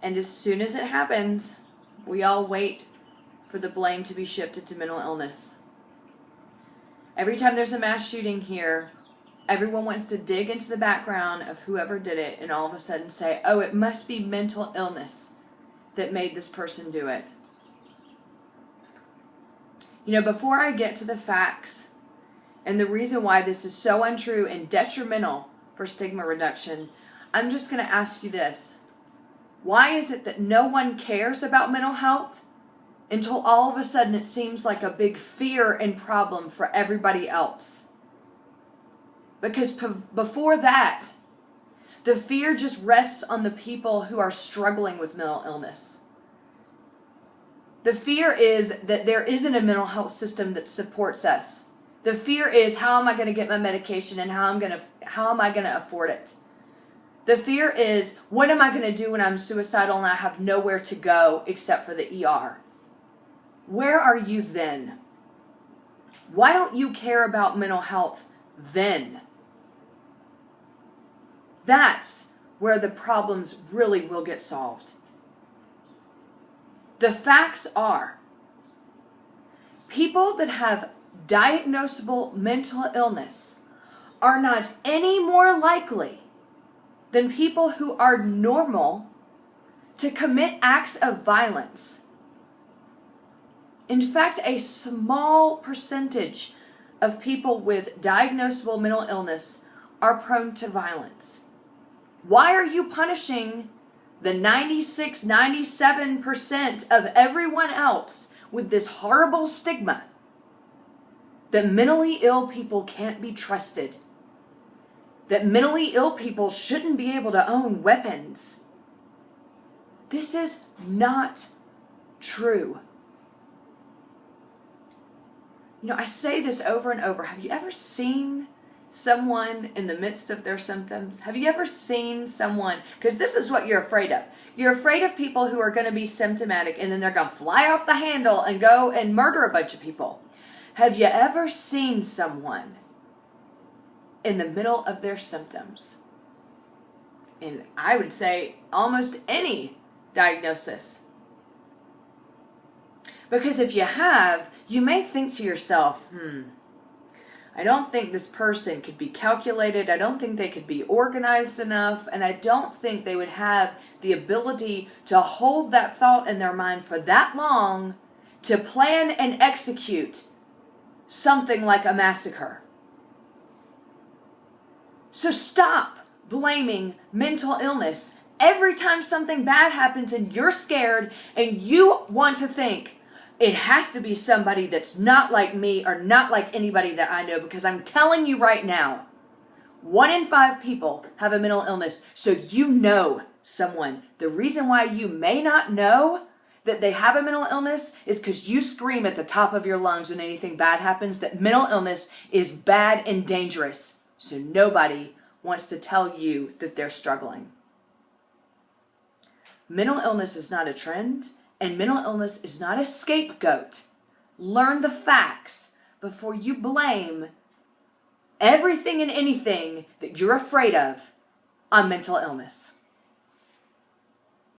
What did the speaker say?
And as soon as it happens, we all wait for the blame to be shifted to mental illness. Every time there's a mass shooting here, everyone wants to dig into the background of whoever did it and all of a sudden say, oh, it must be mental illness that made this person do it. You know, before I get to the facts and the reason why this is so untrue and detrimental for stigma reduction, I'm just going to ask you this. Why is it that no one cares about mental health until all of a sudden it seems like a big fear and problem for everybody else? Because before that, the fear just rests on the people who are struggling with mental illness. The fear is that there isn't a mental health system that supports us. The fear is, how am I going to get my medication and how am I going to afford it? The fear is, what am I going to do when I'm suicidal and I have nowhere to go except for the ER? Where are you then? Why don't you care about mental health then? That's where the problems really will get solved. The facts are, people that have diagnosable mental illness are not any more likely than people who are normal to commit acts of violence. In fact, a small percentage of people with diagnosable mental illness are prone to violence. Why are you punishing the 96, 97% of everyone else with this horrible stigma that mentally ill people can't be trusted? That mentally ill people shouldn't be able to own weapons? This is not true. You know, I say this over and over. Have you ever seen someone in the midst of their symptoms? Have you ever seen someone, because this is what you're afraid of. You're afraid of people who are going to be symptomatic and then they're going to fly off the handle and go and murder a bunch of people. Have you ever seen someone in the middle of their symptoms? And I would say almost any diagnosis. Because if you have, you may think to yourself, I don't think this person could be calculated. I don't think they could be organized enough. And I don't think they would have the ability to hold that thought in their mind for that long to plan and execute something like a massacre. So stop blaming mental illness every time something bad happens and you're scared and you want to think, it has to be somebody that's not like me or not like anybody that I know, because I'm telling you right now, 1 in 5 people have a mental illness. So you know someone. The reason why you may not know that they have a mental illness is because you scream at the top of your lungs when anything bad happens that mental illness is bad and dangerous. So nobody wants to tell you that they're struggling. Mental illness is not a trend. And mental illness is not a scapegoat. Learn the facts before you blame everything and anything that you're afraid of on mental illness.